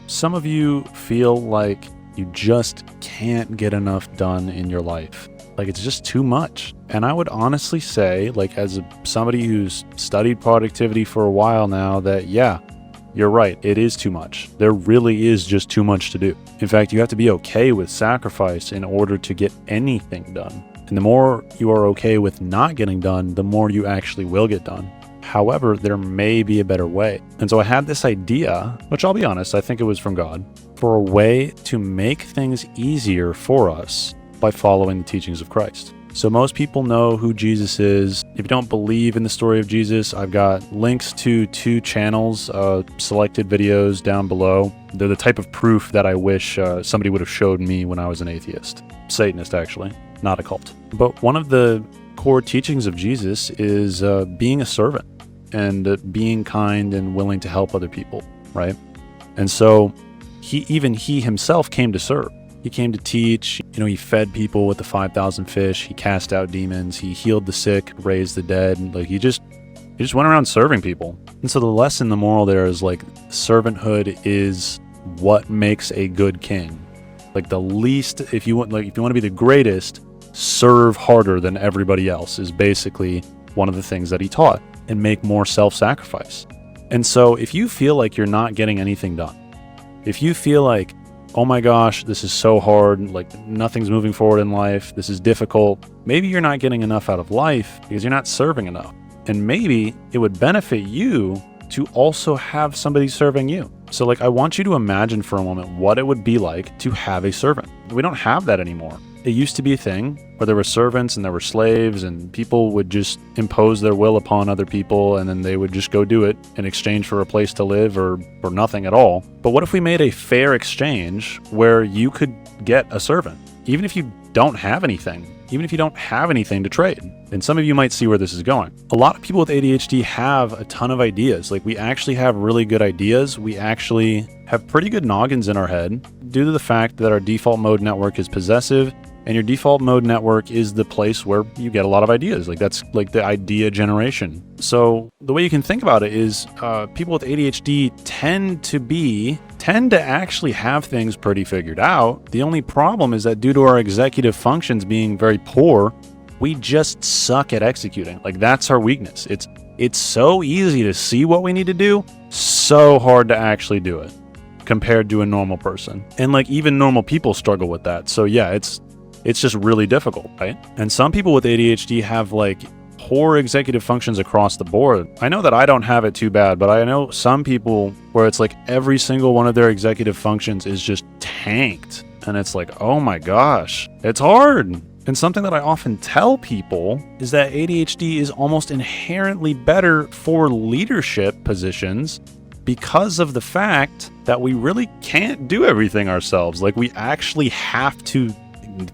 Some of you feel like you just can't get enough done in your life. Like it's just too much. And I would honestly say, like as somebody who's studied productivity for a while now, that yeah, you're right, it is too much. There really is just too much to do. In fact, you have to be okay with sacrifice in order to get anything done. And the more you are okay with not getting done, the more you actually will get done. However, there may be a better way. And so I had this idea, which I'll be honest, I think it was from God, for a way to make things easier for us by following the teachings of Christ. So most people know who Jesus is. If you don't believe in the story of Jesus, I've got links to 2 channels, selected videos down below. They're the type of proof that I wish somebody would have showed me when I was an atheist. Satanist, actually, not a cult. But one of the core teachings of Jesus is being a servant and being kind and willing to help other people, right? And so he himself came to serve. He came to teach. He fed people with the 5,000 fish. He cast out demons. He healed the sick, raised the dead. And he just went around serving people. And so the lesson, the moral there is like servanthood is what makes a good king. Like the least, if you want to be the greatest, serve harder than everybody else is basically one of the things that he taught, and make more self-sacrifice. And so if you feel like you're not getting anything done, if you feel like, oh my gosh, this is so hard, like nothing's moving forward in life, this is difficult, maybe you're not getting enough out of life because you're not serving enough. And maybe it would benefit you to also have somebody serving you. So I want you to imagine for a moment what it would be like to have a servant. We don't have that anymore. It used to be a thing where there were servants and there were slaves, and people would just impose their will upon other people, and then they would just go do it in exchange for a place to live or for nothing at all. But what if we made a fair exchange where you could get a servant, even if you don't have anything, even if you don't have anything to trade? And some of you might see where this is going. A lot of people with ADHD have a ton of ideas. We actually have really good ideas. We actually have pretty good noggins in our head due to the fact that our default mode network is possessive. And your default mode network is the place where you get a lot of ideas. That's like the idea generation. So the way you can think about it is people with ADHD tend to actually have things pretty figured out. The only problem is that due to our executive functions being very poor, we just suck at executing. That's our weakness. It's so easy to see what we need to do, so hard to actually do it compared to a normal person. And even normal people struggle with that. So yeah, it's just really difficult, right? And some people with ADHD have poor executive functions across the board. I know that I don't have it too bad, but I know some people where it's every single one of their executive functions is just tanked. And it's oh my gosh, it's hard. And something that I often tell people is that ADHD is almost inherently better for leadership positions because of the fact that we really can't do everything ourselves. We actually have to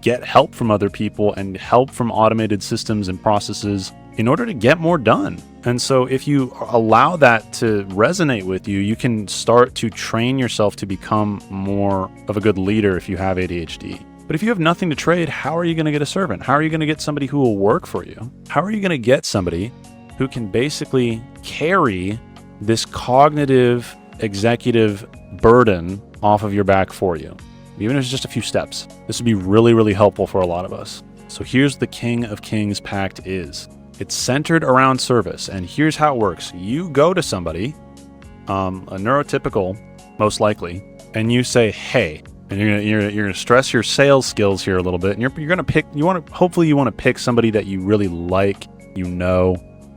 get help from other people and help from automated systems and processes in order to get more done. And so if you allow that to resonate with you, you can start to train yourself to become more of a good leader if you have ADHD. But if you have nothing to trade, how are you going to get a servant? How are you going to get somebody who will work for you? How are you going to get somebody who can basically carry this cognitive executive burden off of your back for you? Even if it's just a few steps. This would be really, really helpful for a lot of us. So here's the King of Kings Pact is. It's centered around service, and here's how it works. You go to somebody, a neurotypical, most likely, and you say, hey, and you're gonna stress your sales skills here a little bit, and you're gonna pick. Hopefully you want to pick somebody that you really like, and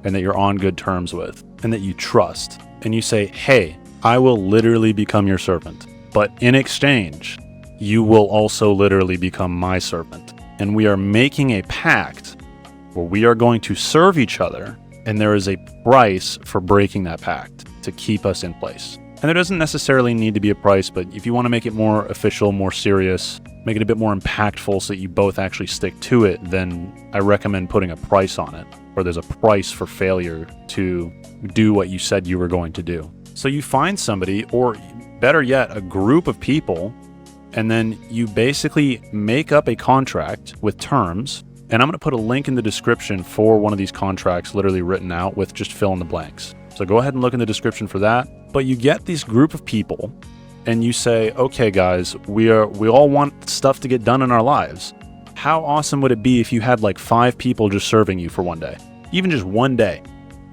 that you're on good terms with, and that you trust. And you say, hey, I will literally become your servant, but in exchange, you will also literally become my servant. And we are making a pact where we are going to serve each other, and there is a price for breaking that pact to keep us in place. And there doesn't necessarily need to be a price, but if you want to make it more official, more serious, make it a bit more impactful so that you both actually stick to it, then I recommend putting a price on it, or there's a price for failure to do what you said you were going to do. So you find somebody, or better yet, a group of people, and then you basically make up a contract with terms. And I'm going to put a link in the description for one of these contracts literally written out with just fill in the blanks. So go ahead and look in the description for that. But you get this group of people and you say, okay guys, we all want stuff to get done in our lives. How awesome would it be if you had like 5 people just serving you for one day? Even just one day.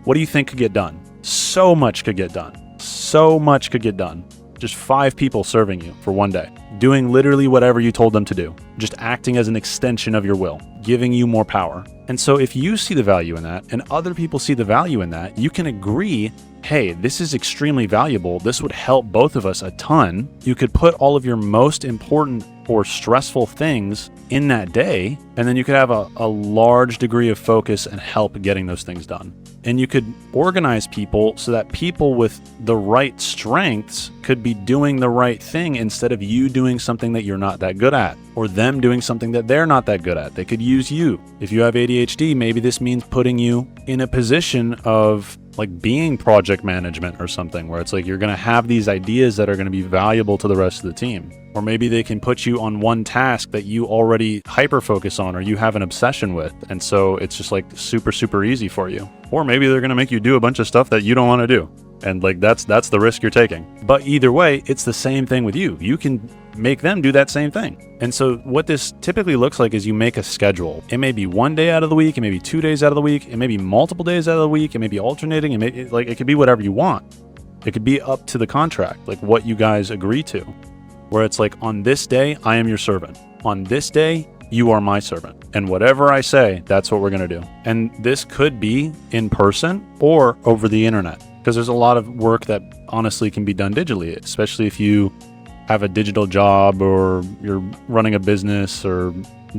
What do you think could get done? So much could get done. So much could get done. Just 5 people serving you for one day, doing literally whatever you told them to do, just acting as an extension of your will, giving you more power. And so if you see the value in that and other people see the value in that, you can agree, hey, this is extremely valuable. This would help both of us a ton. You could put all of your most important or stressful things in that day, and then you could have a large degree of focus and help getting those things done. And you could organize people so that people with the right strengths could be doing the right thing instead of you doing something that you're not that good at, or them doing something that they're not that good at. They could use you. If you have ADHD, maybe this means putting you in a position of like being project management or something, where it's like you're going to have these ideas that are going to be valuable to the rest of the team. Or maybe they can put you on one task that you already hyper focus on or you have an obsession with, and so it's just like super easy for you. Or maybe they're going to make you do a bunch of stuff that you don't want to do, and like that's the risk you're taking. But either way, it's the same thing with you. You can make them do that same thing. And so what this typically looks like is you make a schedule. It may be one day out of the week, it may be 2 days out of the week, it may be multiple days out of the week, it may be alternating, it could be whatever you want. It could be up to the contract, like what you guys agree to, where it's like, on this day, I am your servant. On this day, you are my servant. And whatever I say, that's what we're going to do. And this could be in person or over the internet, because there's a lot of work that honestly can be done digitally, especially if you have a digital job or you're running a business or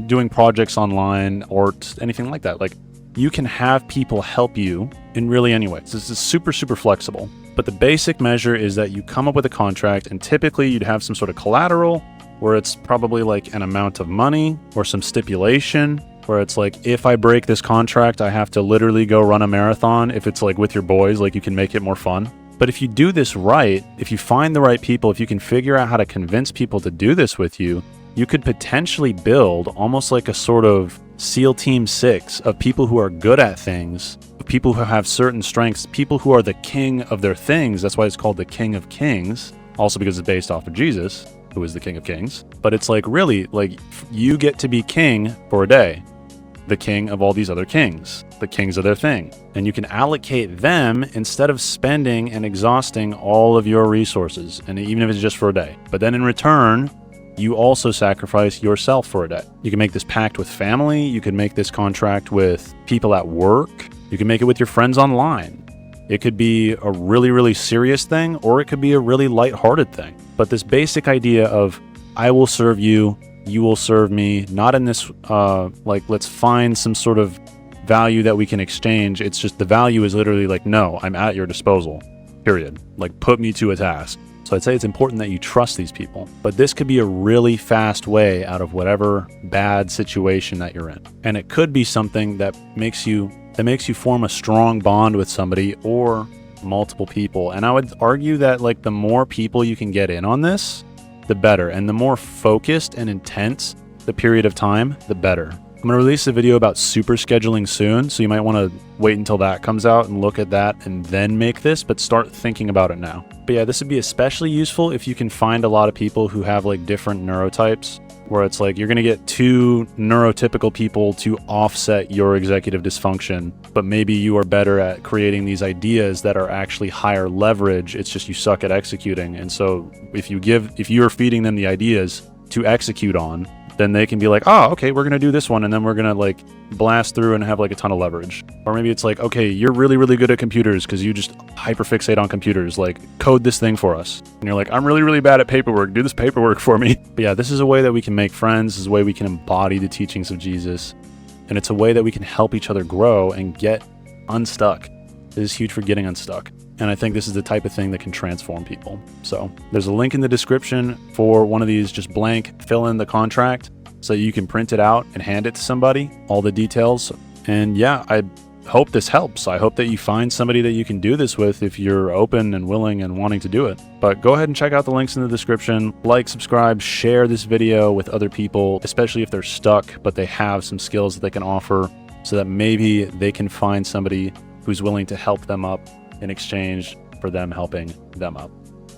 doing projects online or anything like that. Like, you can have people help you in really any way. So this is super flexible. But the basic measure is that you come up with a contract, and typically you'd have some sort of collateral where it's probably like an amount of money or some stipulation where it's like, if I break this contract, I have to literally go run a marathon. If it's like with your boys, like you can make it more fun. But if you do this right, if you find the right people, if you can figure out how to convince people to do this with you, you could potentially build almost like a sort of SEAL Team 6 of people who are good at things, people who have certain strengths, people who are the king of their things. That's why it's called the King of Kings, also because it's based off of Jesus, who is the King of Kings. But it's like, really, like, you get to be king for a day, the king of all these other kings, the kings of their thing. And you can allocate them instead of spending and exhausting all of your resources, and even if it's just for a day. But then in return, you also sacrifice yourself for a day. You can make this pact with family. You can make this contract with people at work. You can make it with your friends online. It could be a really serious thing, or it could be a really lighthearted thing. But this basic idea of, I will serve you, you will serve me, not in this, like, let's find some sort of value that we can exchange. It's just the value is literally like, no, I'm at your disposal, period. Like, put me to a task. So I'd say it's important that you trust these people. But this could be a really fast way out of whatever bad situation that you're in. And it could be something that makes you form a strong bond with somebody or multiple people. And I would argue that, like, the more people you can get in on this, the better. And the more focused and intense the period of time, the better. I'm going to release a video about super scheduling soon, so you might want to wait until that comes out and look at that and then make this, but start thinking about it now. But yeah, this would be especially useful if you can find a lot of people who have like different neurotypes, where it's like you're going to get 2 neurotypical people to offset your executive dysfunction, but maybe you are better at creating these ideas that are actually higher leverage. It's just you suck at executing. And so if you're feeding them the ideas to execute on, then they can be like, oh, okay, we're going to do this one, and then we're going to like blast through and have like a ton of leverage. Or maybe it's like, okay, you're really good at computers because you just hyperfixate on computers, like code this thing for us. And you're like, I'm really bad at paperwork, do this paperwork for me. But yeah, this is a way that we can make friends. This is a way we can embody the teachings of Jesus. And it's a way that we can help each other grow and get unstuck. This is huge for getting unstuck. And I think this is the type of thing that can transform people. So there's a link in the description for one of these, just blank, fill in the contract so you can print it out and hand it to somebody, all the details. And yeah, I hope this helps. I hope that you find somebody that you can do this with if you're open and willing and wanting to do it. But go ahead and check out the links in the description. Like, subscribe, share this video with other people, especially if they're stuck, but they have some skills that they can offer so that maybe they can find somebody who's willing to help them up in exchange for them helping them up.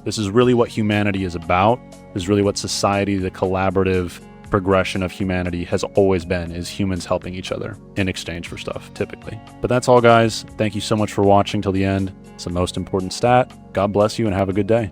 This is really what humanity is about. This is really what society, the collaborative progression of humanity has always been, is humans helping each other in exchange for stuff, typically. But that's all, guys. Thank you so much for watching till the end. It's the most important stat. God bless you and have a good day.